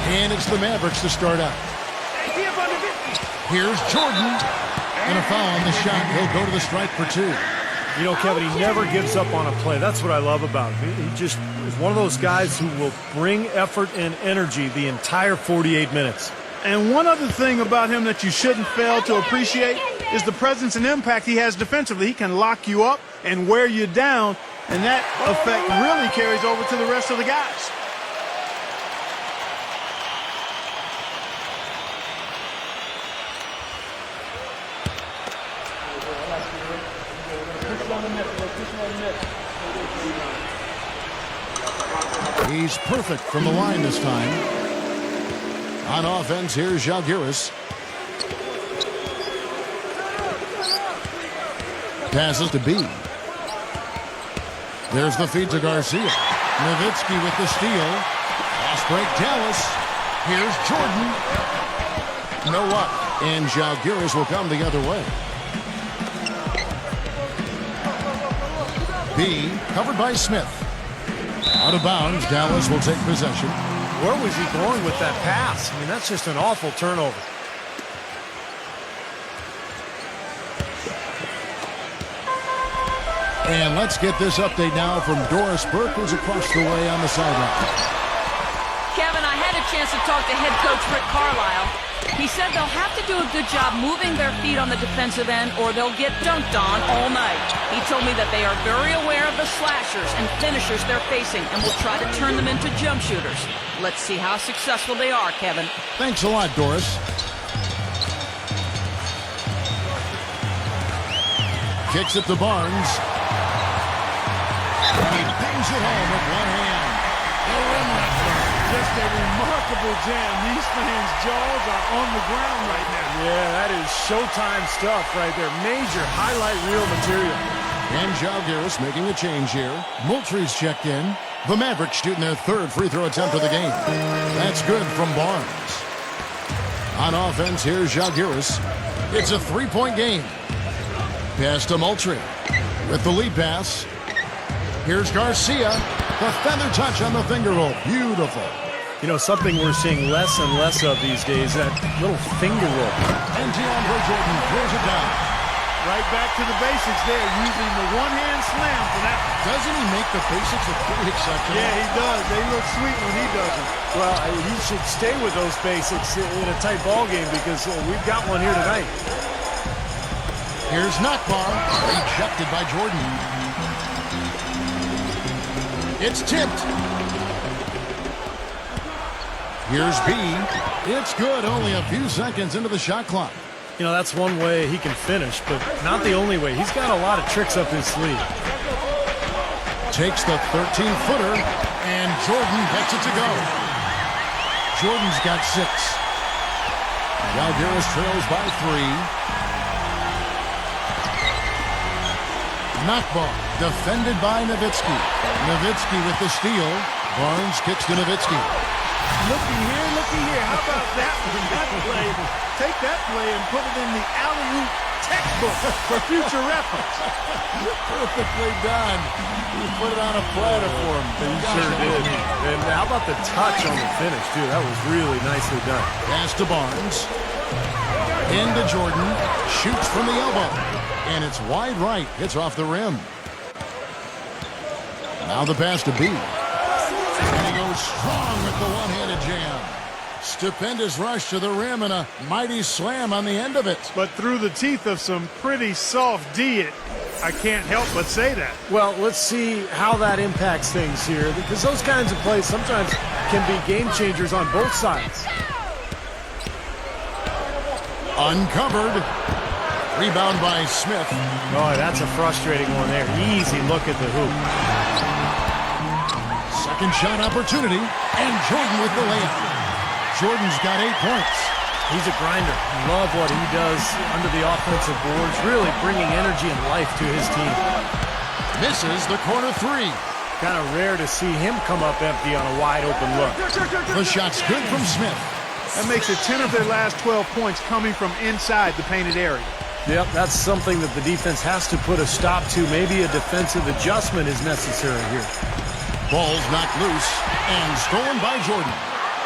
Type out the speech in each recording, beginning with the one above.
And it's the Mavericks to start out. Here's Jordan. And a foul on the shot. He'll go to the strike for 2. You know, Kevin, he never gives up on a play. That's what I love about him. He just is one of those guys who will bring effort and energy the entire 48 minutes. And one other thing about him that you shouldn't fail to appreciate is the presence and impact he has defensively. He can lock you up and wear you down, and that effect really carries over to the rest of the guys. He's perfect from the line this time. On offense, here's Žalgiris. Passes to B. There's the feed to Garcia. Nowitzki with the steal. Fast break Dallas. Here's Jordan. No luck. And Žalgiris will come the other way. B covered by Smith. Out of bounds, Dallas will take possession. Where was he going with that pass? I mean, that's just an awful turnover. And let's get this update now from Doris Burke, who's across the way on the sideline. Kevin, I had a chance to talk to head coach Rick Carlisle. He said they'll have to do a good job moving their feet on the defensive end or they'll get dunked on all night. He told me that they are very aware of the slashers and finishers they're facing and will try to turn them into jump shooters. Let's see how successful they are, Kevin. Thanks a lot, Doris. Kicks it to Barnes. He bangs it home with one hand. Just a remarkable jam. These fans' jaws are on the ground right now. Yeah, that is Showtime stuff right there. Major highlight reel material. And Žalgiris making a change here. Moultrie's checked in. The Mavericks shooting their 3rd free throw attempt of the game. That's good from Barnes. On offense, here's Žalgiris. It's a 3-point game. Pass to Moultrie. With the lead pass. Here's Garcia. The feather touch on the finger roll. Beautiful. You know, something we're seeing less and less of these days, that little finger roll. And DeAndre Jordan throws it down. Right back to the basics there, using the one-hand slam for that. Doesn't he make the basics look pretty exceptional? Yeah, he does. They look sweet when he does it. Well, he should stay with those basics in a tight ball game because we've got one here tonight. Here's Nakbar. Rejected by Jordan. It's tipped. Here's B. It's good. Only a few seconds into the shot clock. You know, that's one way he can finish, but not the only way. He's got a lot of tricks up his sleeve. Takes the 13-footer, and Jordan gets it to go. Jordan's got 6. Žalgiris trails by 3. Knockball, defended by Nowitzki. Nowitzki with the steal. Barnes kicks to Nowitzki. Looky here. How about that one? That play. Take that play and put it in the ALDUB textbook for future reference. Perfectly done. He put it on a platter for him. He sure did. And how about the touch on the finish, too? That was really nicely done. Pass to Barnes. Into Jordan. Shoots from the elbow. And it's wide right. Hits off the rim. Now the pass to B. with the one-handed jam. Stupendous rush to the rim and a mighty slam on the end of it. But through the teeth of some pretty soft D, I can't help but say that. Well, let's see how that impacts things here, because those kinds of plays sometimes can be game changers on both sides. Uncovered. Rebound by Smith. Boy, that's a frustrating one there. Easy look at the hoop. Second shot opportunity. And Jordan with the layup. Jordan's got 8 points. He's a grinder. Love what he does under the offensive boards, really bringing energy and life to his team. Misses the corner three. Kind of rare to see him come up empty on a wide open look. The shot's good from Smith. That makes it 10 of their last 12 points coming from inside the painted area. Yep, that's something that the defense has to put a stop to. Maybe a defensive adjustment is necessary here. Ball's knocked loose and stolen by Jordan.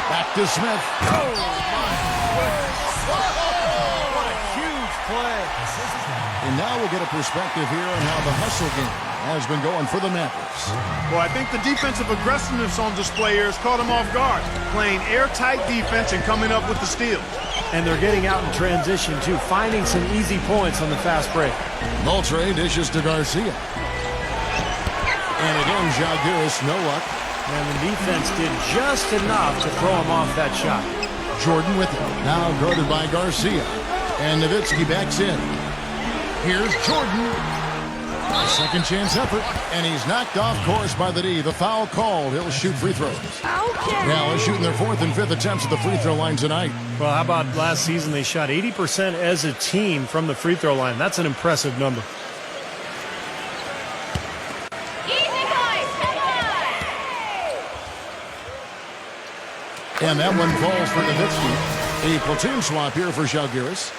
Back to Smith. Oh, my goodness. What a huge play. And now we'll get a perspective here on how the hustle game has been going for the Mavericks. Well, I think the defensive aggressiveness on display here has caught them off guard, playing airtight defense and coming up with the steals. And they're getting out in transition, too, finding some easy points on the fast break. Moultrie dishes to Garcia. And again, Jalgiris, no luck. And the defense did just enough to throw him off that shot. Jordan with it. Now guarded by Garcia. And Nowitzki backs in. Here's Jordan. A second chance effort. And he's knocked off course by the D. The foul called. He'll shoot free throws. Okay. Now he's shooting their 4th and 5th attempts at the free throw line tonight. Well, how about last season? They shot 80% as a team from the free throw line. That's an impressive number. And that one falls for Nowitzki. A platoon swap here for Jalgiris.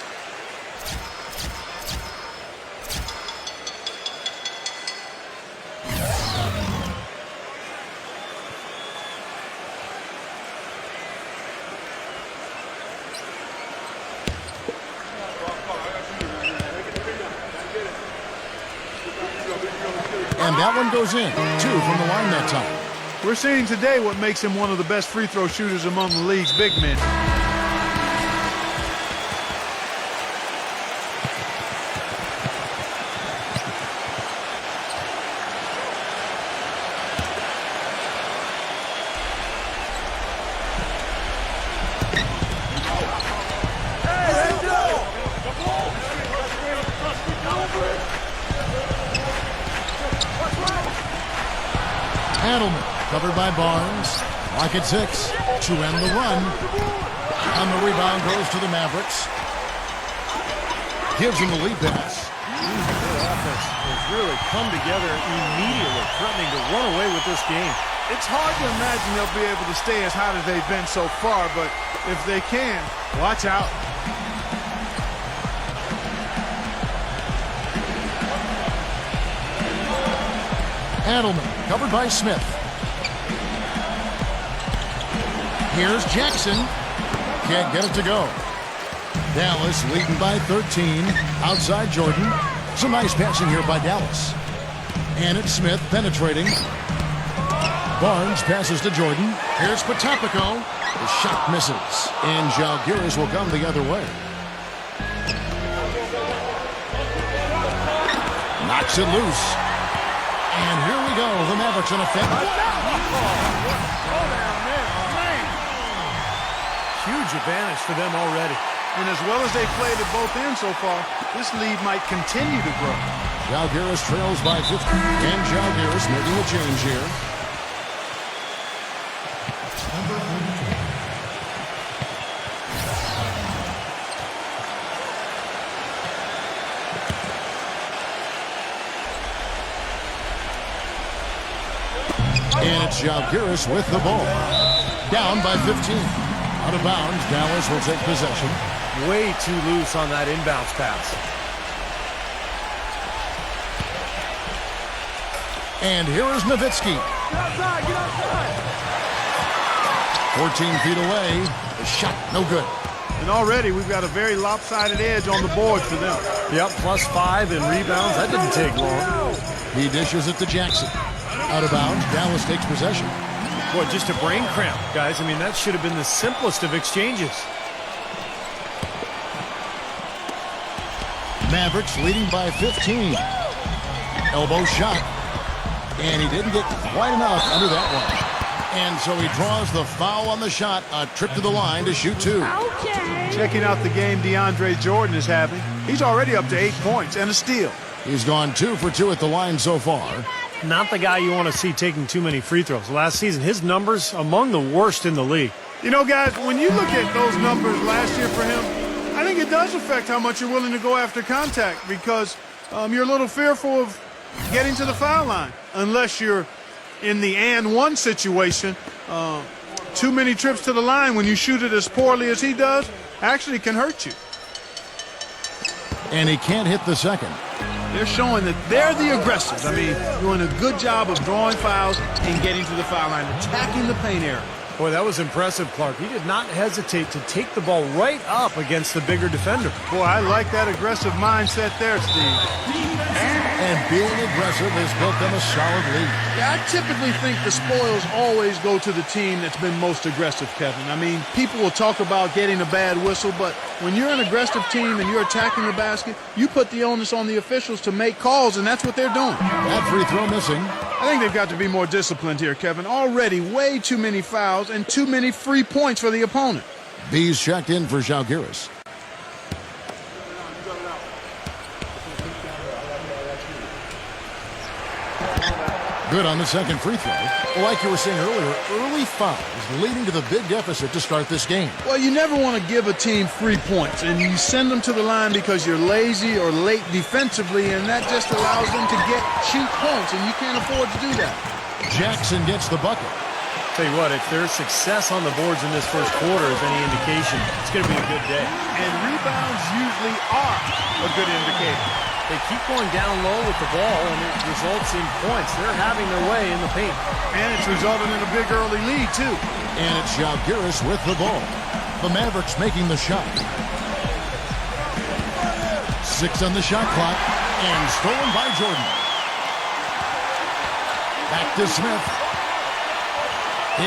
And that one goes in. 2 from the line that time. We're seeing today what makes him one of the best free throw shooters among the league's big men. Adelman covered by Barnes. Lock at 6 to end the run. And the rebound goes to the Mavericks. Gives him the lead pass. The offense has really come together immediately, threatening to run away with this game. It's hard to imagine they'll be able to stay as hot as they've been so far, but if they can, watch out. Adelman covered by Smith. Here's Jackson. Can't get it to go. Dallas leading by 13. Outside Jordan. Some nice passing here by Dallas. And it's Smith penetrating. Barnes passes to Jordan. Here's Potapico. The shot misses. And Jalgiris will come the other way. Knocks it loose. And here we go. The Mavericks in effect. Huge advantage for them already. And as well as they've played at both ends so far, this lead might continue to grow. Jalgiris trails by 50. And Jalgiris making a change here. And it's Jalgiris with the ball. Down by 15. Out of bounds, Dallas will take possession. Way too loose on that inbounds pass. And here is Nowitzki. Get outside, get outside. 14 feet away. The shot, no good. And already we've got a very lopsided edge on the board for them. Yep, +5 in rebounds. That didn't take long. He dishes it to Jackson. Out of bounds, Dallas takes possession. Boy, just a brain cramp, guys. I mean, that should have been the simplest of exchanges. Mavericks leading by 15. Elbow shot. And he didn't get quite enough under that one. And so he draws the foul on the shot. A trip to the line to shoot 2. Okay. Checking out the game DeAndre Jordan is having. He's already up to 8 points and a steal. He's gone 2 for 2 at the line so far. Not the guy you want to see taking too many free throws. Last season, his numbers among the worst in the league. You know, guys, when you look at those numbers last year for him, I think it does affect how much you're willing to go after contact because you're a little fearful of getting to the foul line unless you're in the and one situation. Too many trips to the line when you shoot it as poorly as he does actually can hurt you. And he can't hit the second. They're showing that they're the aggressors. I mean, doing a good job of drawing fouls and getting to the foul line, attacking the paint area. Boy, that was impressive, Clark. He did not hesitate to take the ball right up against the bigger defender. Boy, I like that aggressive mindset there, Steve. And being aggressive has built them a solid lead. Yeah, I typically think the spoils always go to the team that's been most aggressive, Kevin. I mean, people will talk about getting a bad whistle, but when you're an aggressive team and you're attacking the basket, you put the onus on the officials to make calls, and that's what they're doing. That free throw missing. I think they've got to be more disciplined here, Kevin. Already way too many fouls and too many free points for the opponent. B's checked in for Žalgiris. Good on the second free throw. Like you were saying earlier, early fouls leading to the big deficit to start this game. Well, you never want to give a team free points, and you send them to the line because you're lazy or late defensively, and that just allows them to get cheap points, and you can't afford to do that. Jackson gets the bucket. Tell you what, if there's success on the boards in this first quarter is any indication, it's going to be a good day. And rebounds usually are a good indicator. They keep going down low with the ball, and it results in points. They're having their way in the paint. And it's resulted in a big early lead, too. And it's Žalgiris with the ball. The Mavericks making the shot. 6 on the shot clock, and stolen by Jordan. Back to Smith.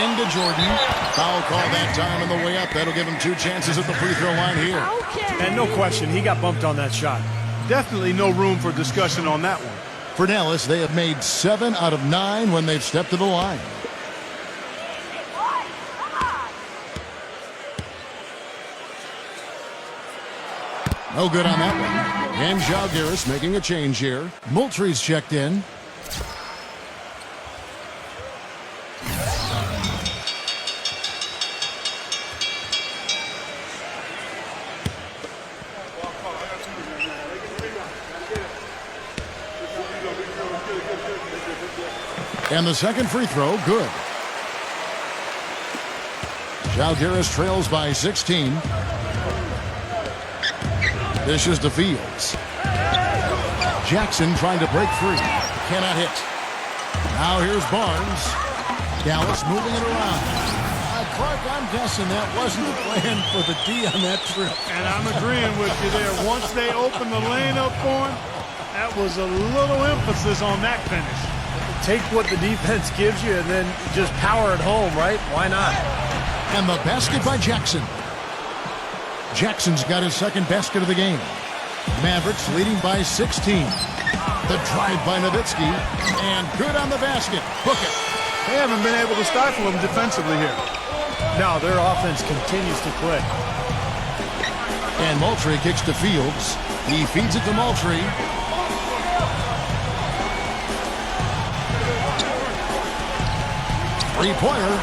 Into Jordan. Foul call that time on the way up. That'll give him 2 chances at the free throw line here. Okay. And no question, he got bumped on that shot. Definitely no room for discussion on that one. For Dallas, they have made 7 out of 9 when they've stepped to the line. No good on that one. And Žalgiris making a change here. Moultrie's checked in. And the second free throw, good. Žalgiris trails by 16. Dishes to Fields. Jackson trying to break free. Cannot hit. Now here's Barnes. Dallas moving it around. Clark, I'm guessing that wasn't the plan for the D on that trip. And I'm agreeing with you there. Once they opened the lane up for him, that was a little emphasis on that finish. Take what the defense gives you and then just power it home, right? Why not? And the basket by Jackson. Jackson's got his second basket of the game. Mavericks leading by 16. The drive by Nowitzki. And good on the basket. Book it. They haven't been able to stifle him defensively here. No, their offense continues to click. And Moultrie kicks to Fields. He feeds it to Moultrie. Three-pointer,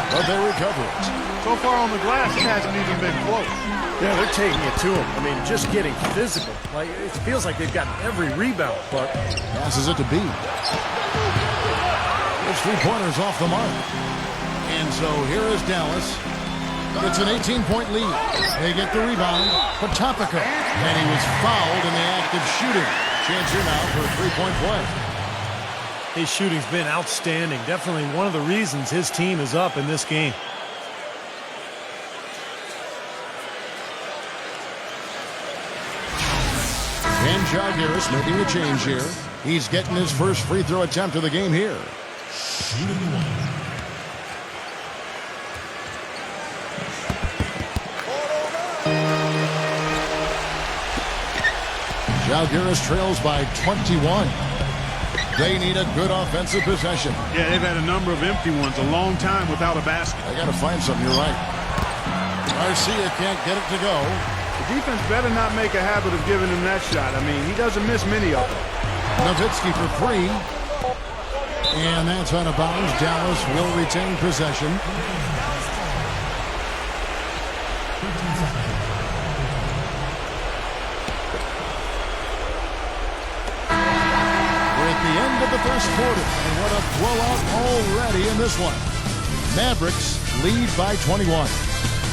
but they recover it. So far on the glass, it hasn't even been close. Yeah, they're taking it to him. I mean, just getting physical. Like, it feels like they've got every rebound, but passes it to B. Those three-pointers off the mark. And so here is Dallas. It's an 18-point lead. They get the rebound. Potapika. And he was fouled in the act of shooting. Chance here now for a three-point play. his shooting's been outstanding. Definitely one of the reasons his team is up in this game. And Žalgiris making a change here. He's getting his first free throw attempt of the game here. Shooting one. Žalgiris trails by 21. They need a good offensive possession. Yeah, they've had a number of empty ones, a long time without a basket. They got to find something, you're right. Garcia can't get it to go. The defense better not make a habit of giving him that shot. I mean, he doesn't miss many of them. Nowitzki for three. And that's out of bounds. Dallas will retain possession. We're at the end of the first quarter. And what a blowout already in this one. Mavericks lead by 21.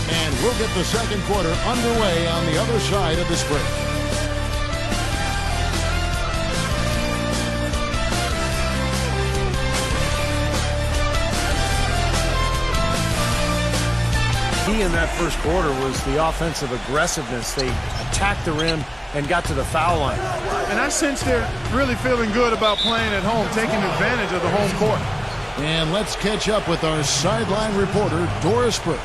And we'll get the second quarter underway on the other side of this break. Key in that first quarter was the offensive aggressiveness. They attacked the rim and got to the foul line. And I sense they're really feeling good about playing at home, taking advantage of the home court. And let's catch up with our sideline reporter, Doris Burke.